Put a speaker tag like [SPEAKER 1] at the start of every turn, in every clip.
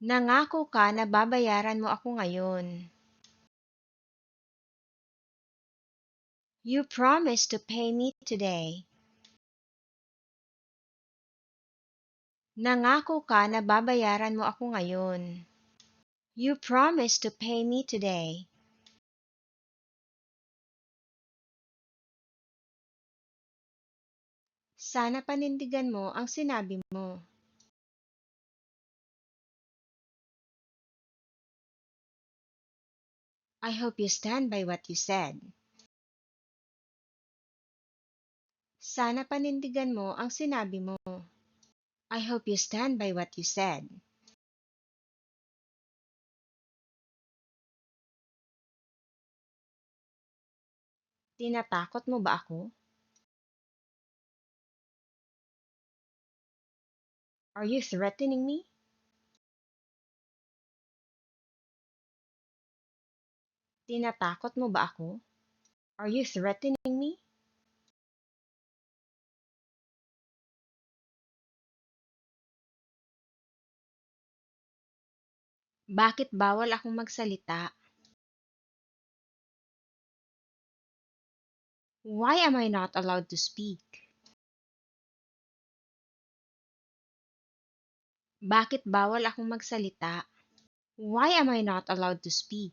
[SPEAKER 1] Nangako ka na babayaran mo ako ngayon. You promised to pay me today. Nangako ka na babayaran mo ako ngayon. You promised to pay me today. Sana panindigan mo ang sinabi mo. I hope you stand by what you said. Sana panindigan mo ang sinabi mo. I hope you stand by what you said. Tinatakot mo ba ako? Are you threatening me? Tinatakot mo ba ako? Are you threatening me? Bakit bawal akong magsalita? Why am I not allowed to speak? Bakit bawal akong magsalita? Why am I not allowed to speak?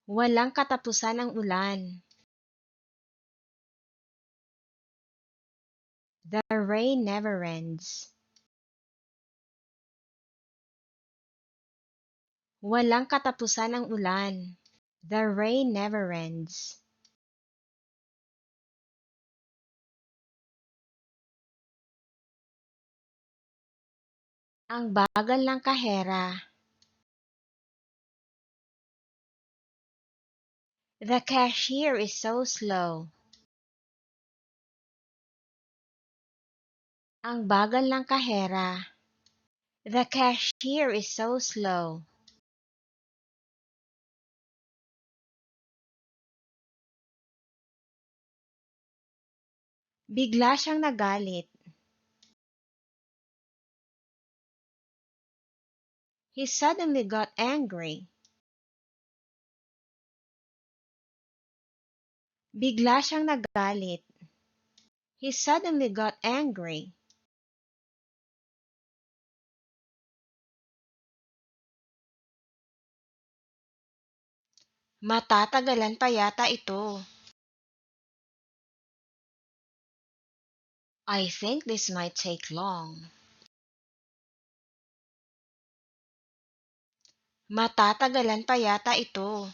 [SPEAKER 1] Walang katapusan ang ulan. The rain never ends. Walang katapusan ang ulan. The rain never ends. Ang bagal ng kahera. The cashier is so slow. Ang bagal ng kahera. The cashier is so slow. Bigla siyang nagalit. He suddenly got angry. Bigla siyang nagalit. He suddenly got angry. Matatagalan pa yata ito. I think this might take long. Matatagalan pa yata ito.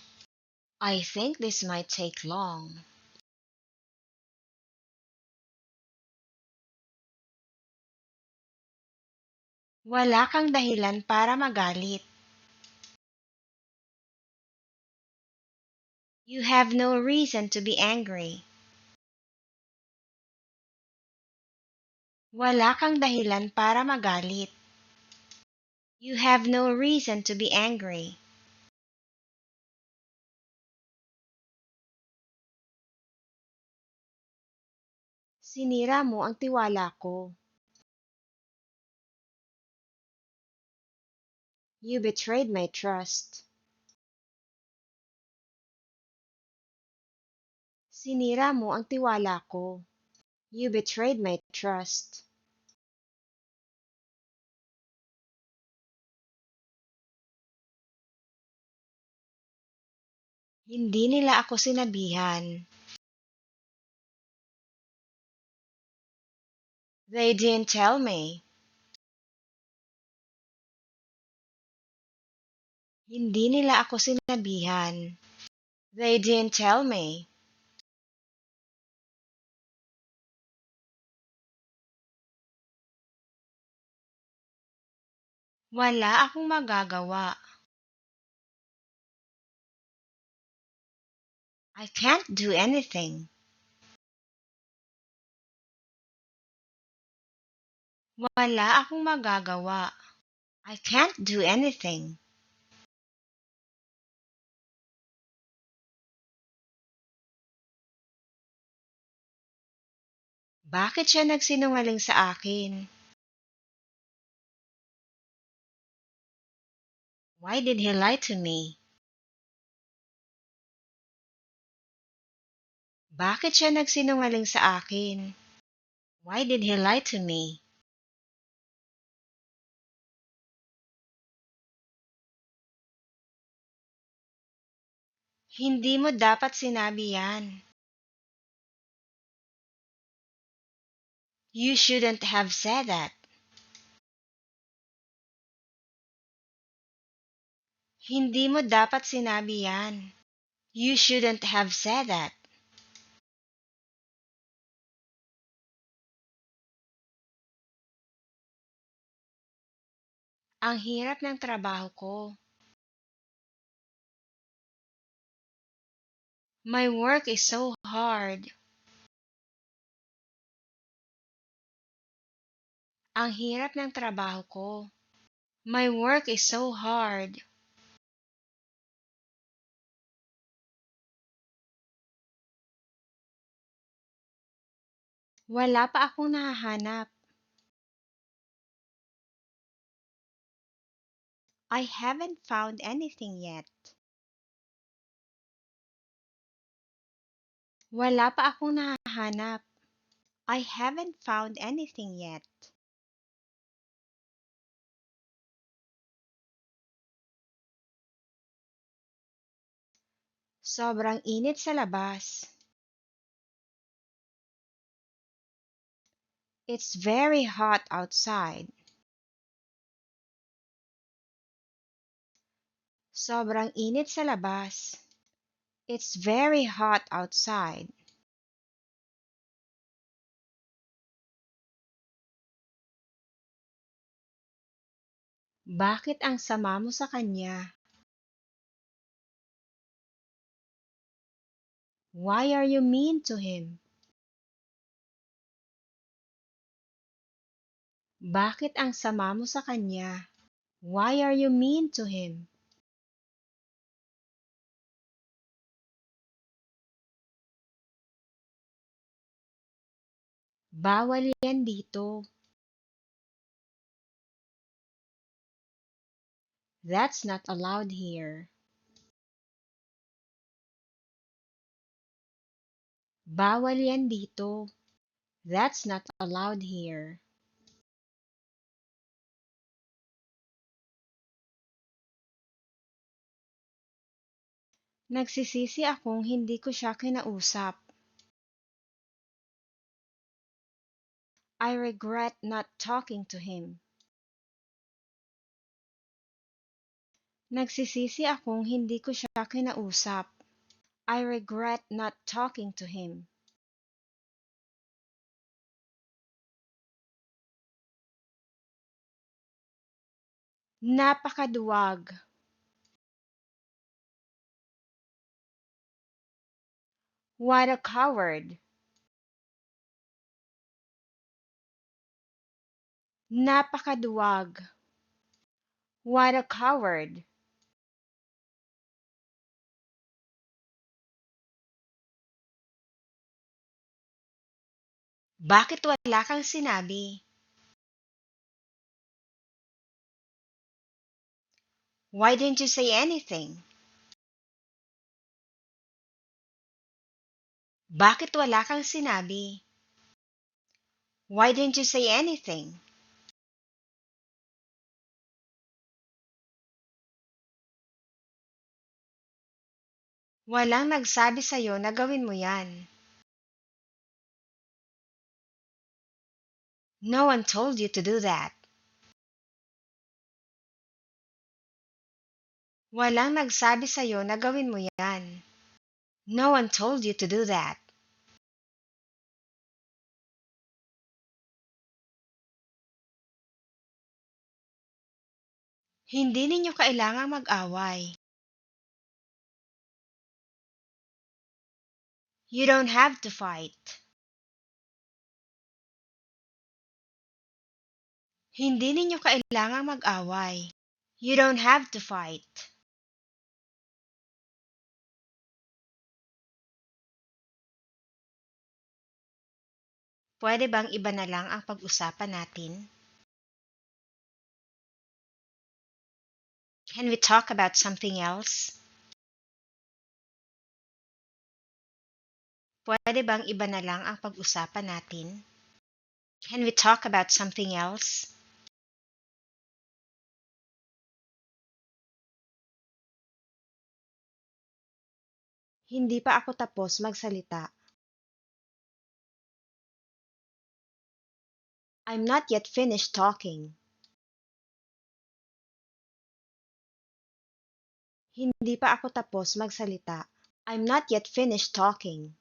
[SPEAKER 1] I think this might take long. Wala kang dahilan para magalit. You have no reason to be angry. Wala kang dahilan para magalit. You have no reason to be angry. Sinira mo ang tiwala ko. You betrayed my trust. Sinira mo ang tiwala ko. You betrayed my trust. Hindi nila ako sinabihan. They didn't tell me. Hindi nila ako sinabihan. They didn't tell me. Wala akong magagawa. I can't do anything. Wala akong magagawa. I can't do anything. Bakit siya nagsinungaling sa akin? Why did he lie to me? Bakit siya nagsinungaling sa akin? Why did he lie to me? Hindi mo dapat sinabi yan. You shouldn't have said that. Hindi mo dapat sinabi yan. You shouldn't have said that. Ang hirap ng trabaho ko. My work is so hard. Ang hirap ng trabaho ko. My work is so hard. Wala pa akong nahahanap. I haven't found anything yet. Wala pa akong nahahanap. I haven't found anything yet. Sobrang init sa labas. It's very hot outside. Sobrang init sa labas. It's very hot outside. Bakit ang sama mo sa kanya? Why are you mean to him? Bakit ang sama mo sa kanya? Why are you mean to him? Bawal yan dito. That's not allowed here. Bawal yan dito. That's not allowed here. Nagsisisi akong hindi ko siya kinausap. I regret not talking to him. Nagsisisi akong hindi ko siya kinausap. I regret not talking to him. Napakaduwag. What a coward. Napakaduwag. What a coward. Bakit wala kang sinabi? Why didn't you say anything? Bakit wala kang sinabi? Why didn't you say anything? Walang nagsabi sa'yo na gawin mo yan. No one told you to do that. Walang nagsabi sa'yo na gawin mo yan. No one told you to do that. Hindi ninyo kailangang mag-away. You don't have to fight. Hindi ninyo kailangang mag-away. You don't have to fight. Pwede bang iba na lang ang pag-usapan natin? Can we talk about something else? Pwede bang iba na lang ang pag-usapan natin? Can we talk about something else? Hindi pa ako tapos magsalita. I'm not yet finished talking. Hindi pa ako tapos magsalita. I'm not yet finished talking.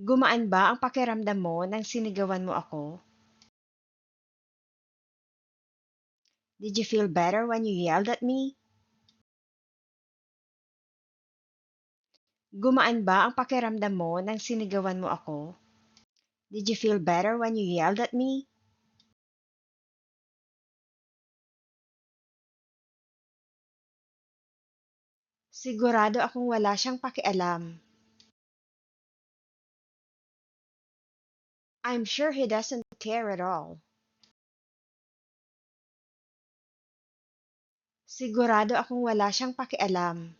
[SPEAKER 1] Gumaan ba ang pakiramdam mo nang sinigawan mo ako? Did you feel better when you yelled at me? Gumaan ba ang pakiramdam mo nang sinigawan mo ako? Did you feel better when you yelled at me? Sigurado akong wala siyang pakialam. I'm sure he doesn't care at all. Sigurado akong wala siyang pakialam.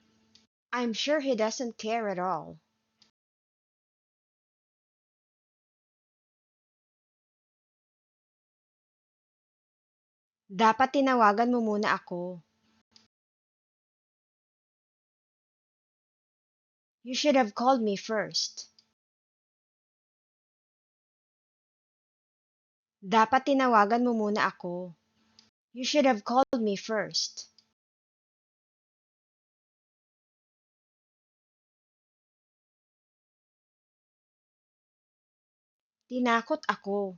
[SPEAKER 1] I'm sure he doesn't care at all. Dapat tinawagan mo muna ako. You should have called me first. Dapat tinawagan mo muna ako. You should have called me first. Tinakot ako.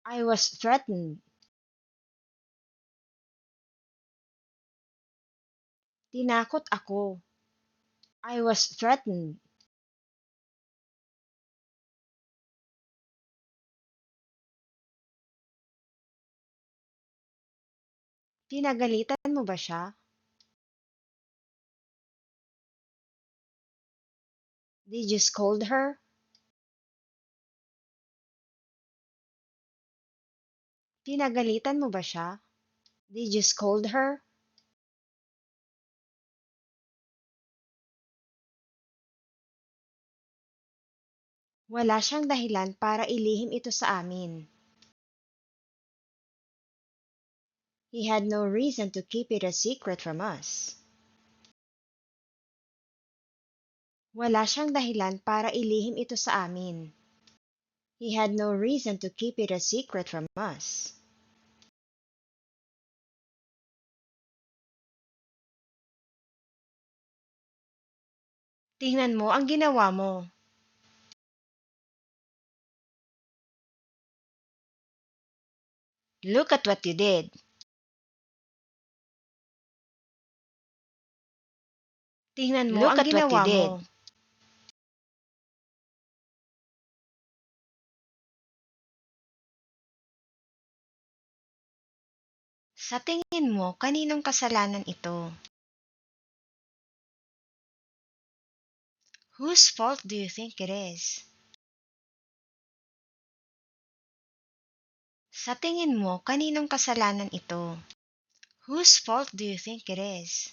[SPEAKER 1] I was threatened. Tinakot ako. I was threatened. Pinagalitan mo ba siya? Did you scold her? Pinagalitan mo ba siya? Did you scold her? Wala siyang dahilan para ilihim ito sa amin. He had no reason to keep it a secret from us. Wala siyang dahilan para ilihim ito sa amin. He had no reason to keep it a secret from us. Tingnan mo ang ginawa mo. Look at what you did. Tingnan mo ang ginawa mo. Sa tingin mo, kaninong kasalanan ito? Whose fault do you think it is? Sa tingin mo, kaninong kasalanan ito? Whose fault do you think it is?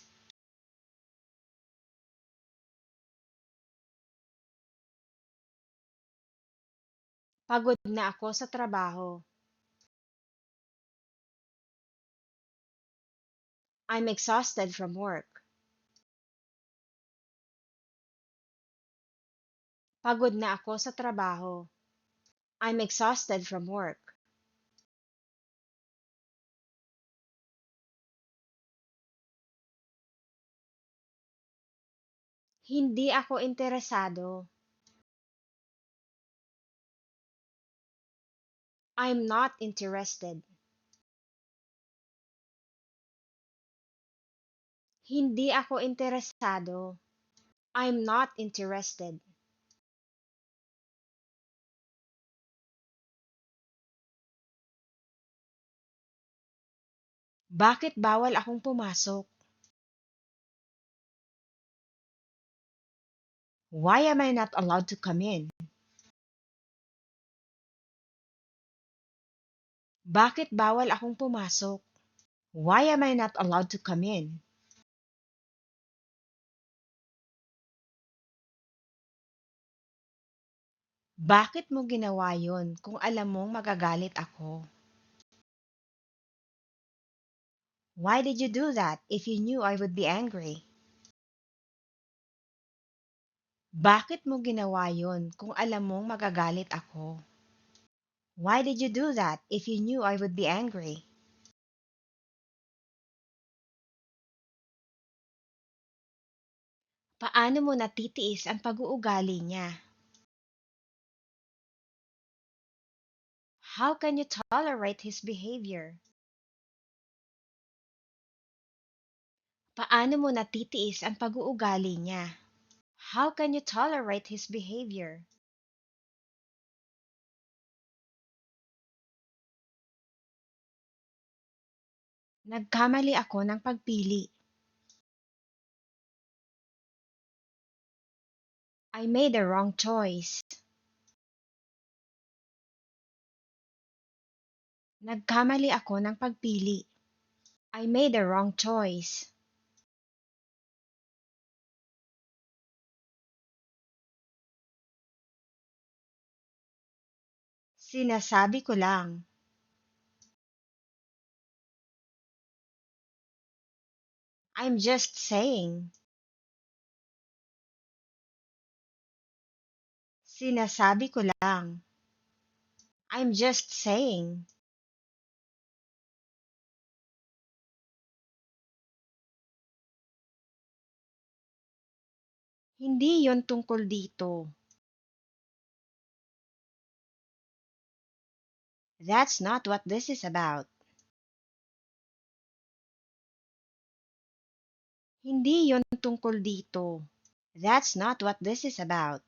[SPEAKER 1] Pagod na ako sa trabaho. I'm exhausted from work. Pagod na ako sa trabaho. I'm exhausted from work. Hindi ako interesado. I'm not interested. Hindi ako interesado. I'm not interested. Bakit bawal akong pumasok? Why am I not allowed to come in? Bakit bawal akong pumasok? Why am I not allowed to come in? Bakit mo ginawa yon kung alam mong magagalit ako? Why did you do that if you knew I would be angry? Bakit mo ginawa yon kung alam mong magagalit ako? Why did you do that if you knew I would be angry? Paano mo natitiis ang pag-uugali niya? How can you tolerate his behavior? Paano mo natitiis ang pag-uugali niya? How can you tolerate his behavior? Nagkamali ako ng pagpili. I made a wrong choice. Nagkamali ako ng pagpili. I made a wrong choice. Sinasabi ko lang. I'm just saying. Sinasabi ko lang. I'm just saying. Hindi yon tungkol dito. That's not what this is about. Hindi yon tungkol dito. That's not what this is about.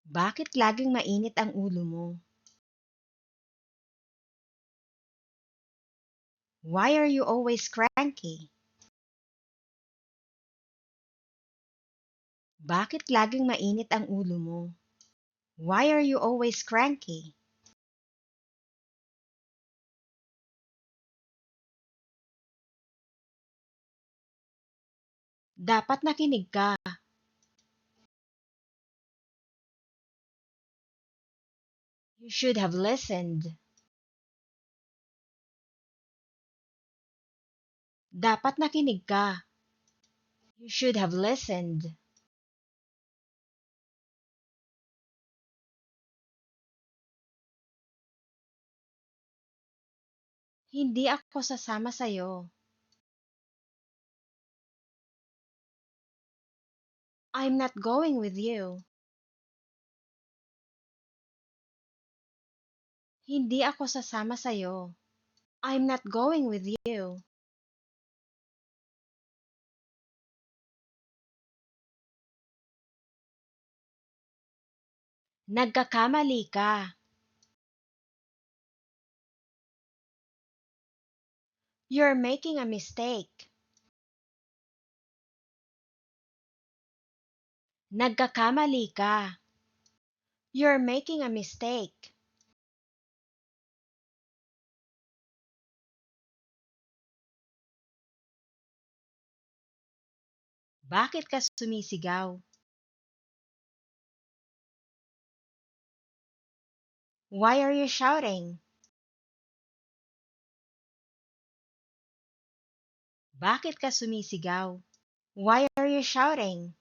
[SPEAKER 1] Bakit laging mainit ang ulo mo? Why are you always cranky? Bakit laging mainit ang ulo mo? Why are you always cranky? Dapat nakinig ka. You should have listened. Dapat nakinig ka. You should have listened. Hindi ako sasama sa'yo. I'm not going with you. Hindi ako sasama sa'yo. I'm not going with you. Nagkakamali ka. You're making a mistake. Nagkakamali ka. You're making a mistake. Bakit ka sumisigaw? Why are you shouting? Bakit ka sumisigaw? Why are you shouting?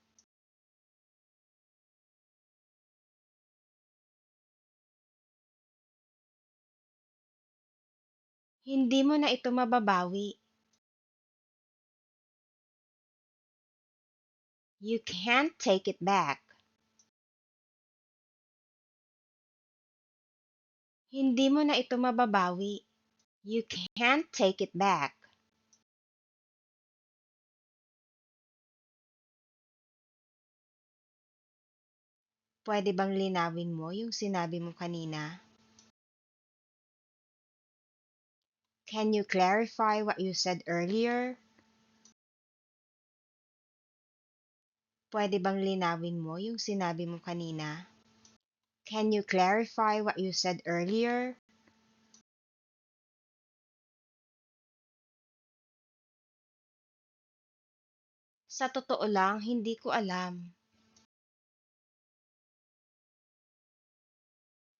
[SPEAKER 1] Hindi mo na ito mababawi. You can't take it back. Hindi mo na ito mababawi. You can't take it back. Pwede bang linawin mo yung sinabi mo kanina? Can you clarify what you said earlier? Pwede bang linawin mo yung sinabi mo kanina? Can you clarify what you said earlier? Sa totoo lang, hindi ko alam.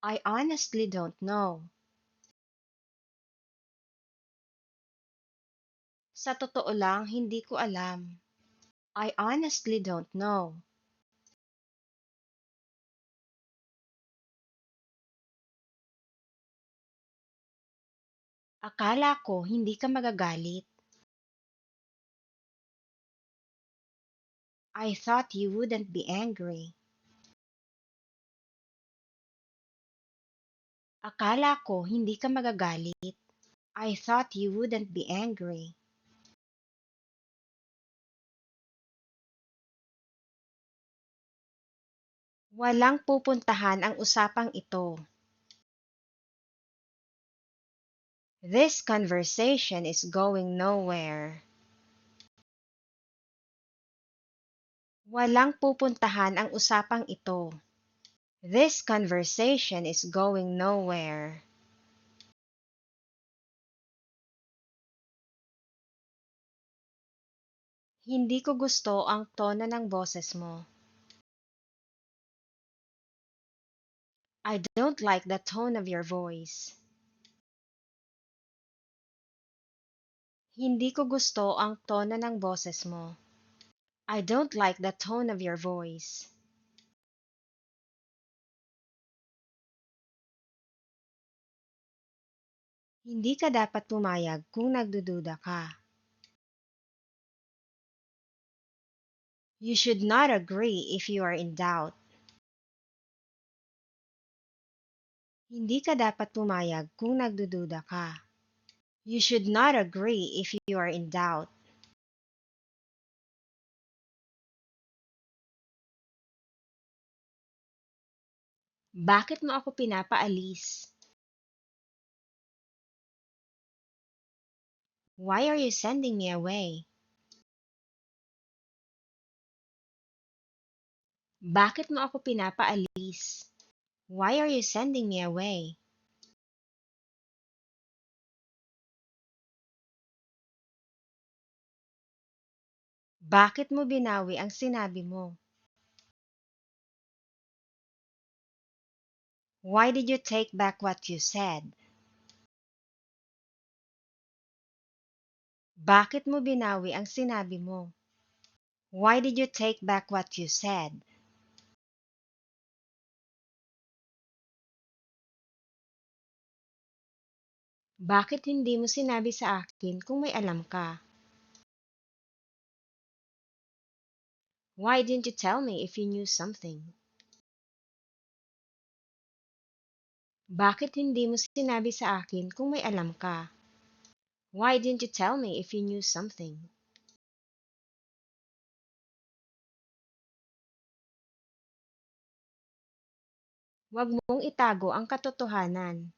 [SPEAKER 1] I honestly don't know. Sa totoo lang, hindi ko alam. I honestly don't know. Akala ko hindi ka magagalit. I thought you wouldn't be angry. Akala ko hindi ka magagalit. I thought you wouldn't be angry. Walang pupuntahan ang usapang ito. This conversation is going nowhere. Walang pupuntahan ang usapang ito. This conversation is going nowhere. Hindi ko gusto ang tono ng boses mo. I don't like the tone of your voice. Hindi ko gusto ang tono ng boses mo. I don't like the tone of your voice. Hindi ka dapat pumayag kung nagdududa ka. You should not agree if you are in doubt. Hindi ka dapat pumayag kung nagdududa ka. You should not agree if you are in doubt. Bakit mo ako pinapaalis? Why are you sending me away? Bakit mo ako pinapaalis? Why are you sending me away? Bakit mo binawi ang sinabi mo? Why did you take back what you said? Bakit mo binawi ang sinabi mo? Why did you take back what you said? Bakit hindi mo sinabi sa akin kung may alam ka? Why didn't you tell me if you knew something? Bakit hindi mo sinabi sa akin kung may alam ka? Why didn't you tell me if you knew something? Huwag mong itago ang katotohanan.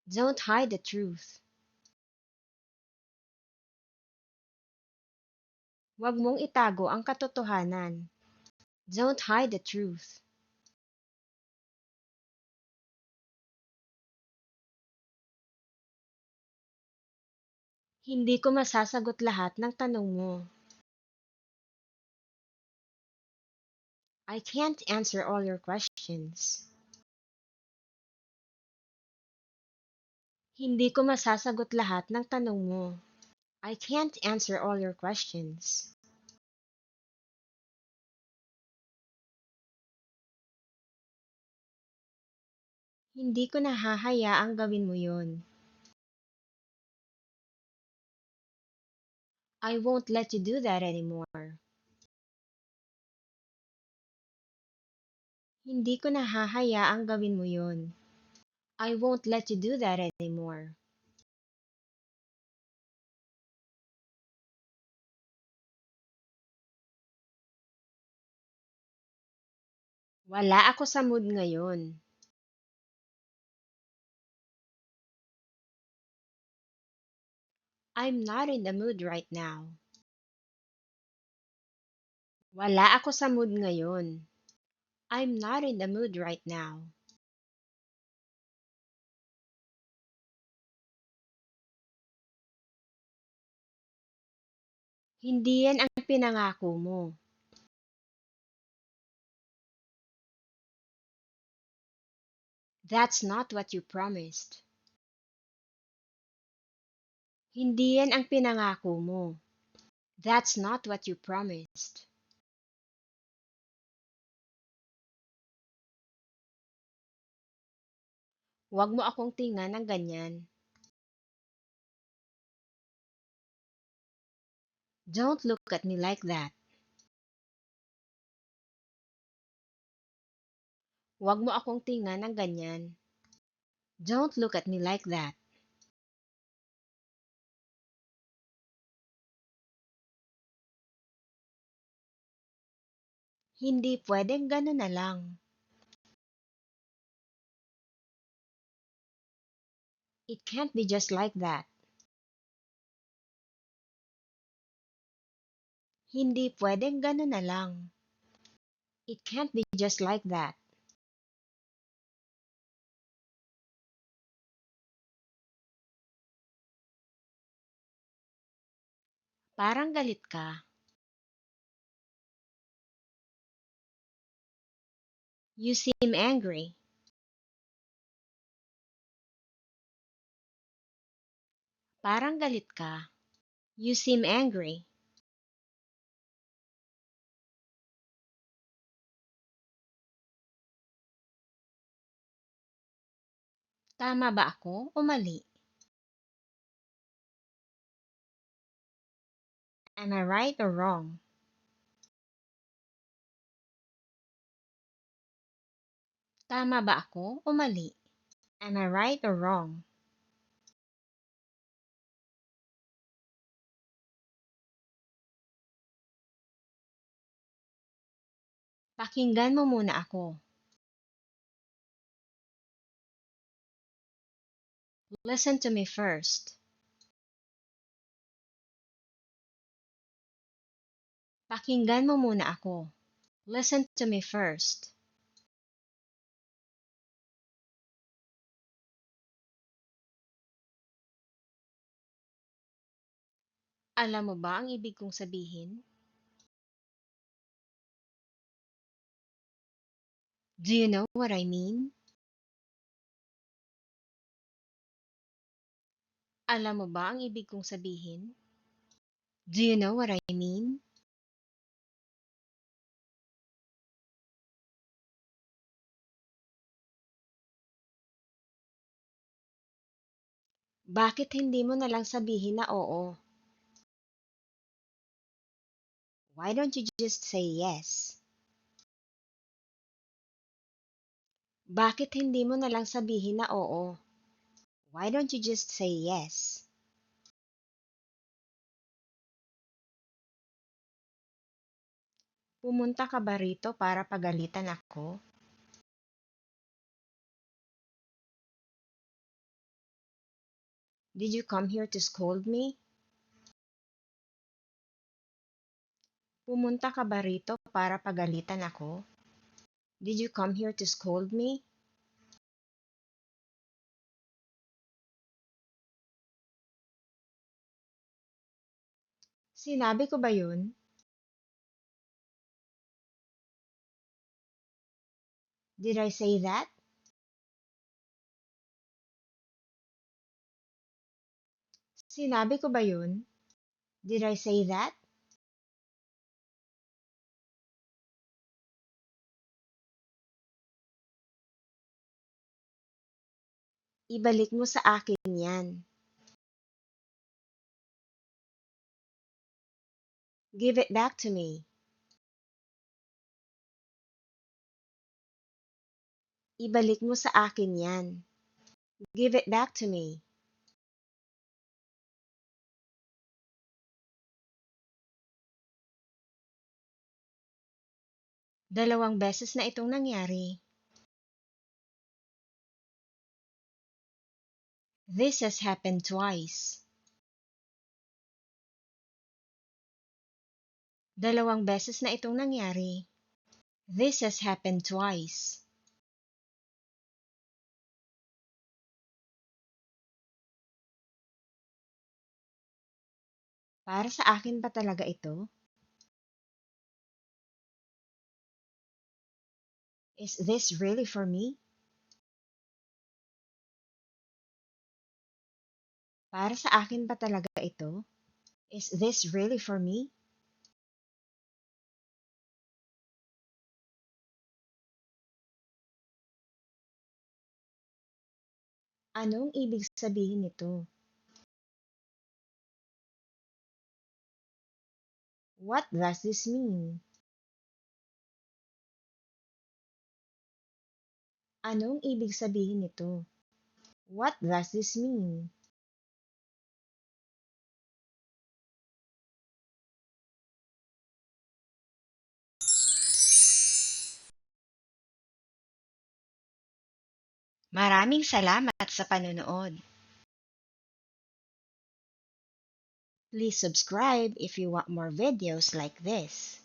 [SPEAKER 1] Don't hide the truth. Huwag mong itago ang katotohanan. Don't hide the truth. Hindi ko masasagot lahat ng tanong mo. I can't answer all your questions. Hindi ko masasagot lahat ng tanong mo. I can't answer all your questions. Hindi ko nahahayaang gawin mo yun. I won't let you do that anymore. Hindi ko nahahayaang gawin mo yun. I won't let you do that anymore. Wala ako sa mood ngayon. I'm not in the mood right now. Wala ako sa mood ngayon. I'm not in the mood right now. Hindi yan ang pinangako mo. That's not what you promised. Hindi yan ang pinangako mo. That's not what you promised. Huwag mo akong tingnan ng ganyan. Don't look at me like that. Huwag mo akong tingnan ng ganyan. Don't look at me like that. Hindi pwedeng gano'n na lang. It can't be just like that. Hindi pwedeng gano'n na lang. It can't be just like that. Parang galit ka. You seem angry. Parang galit ka. You seem angry. Tama ba ako o mali? Am I right or wrong? Tama ba ako o mali? Am I right or wrong? Pakinggan mo muna ako. Listen to me first. Pakinggan mo muna ako. Listen to me first. Alam mo ba ang ibig kong sabihin? Do you know what I mean? Alam mo ba ang ibig kong sabihin? Do you know what I mean? Bakit hindi mo na lang sabihin na oo? Why don't you just say yes? Bakit hindi mo na lang sabihin na oo? Why don't you just say yes? Pumunta ka ba rito para pagalitan ako? Did you come here to scold me? Pumunta ka ba rito para pagalitan ako? Did you come here to scold me? Sinabi ko ba yun? Did I say that? Sinabi ko ba yun? Did I say that? Ibalik mo sa akin yan. Give it back to me. Ibalik mo sa akin yan. Give it back to me. Dalawang beses na itong nangyari. This has happened twice. Dalawang beses na itong nangyari. This has happened twice. Para sa akin ba talaga ito? Is this really for me? Para sa akin ba talaga ito? Is this really for me? Anong ibig sabihin nito? What does this mean? Anong ibig sabihin nito? What does this mean? Maraming salamat sa panonood. Please subscribe if you want more videos like this.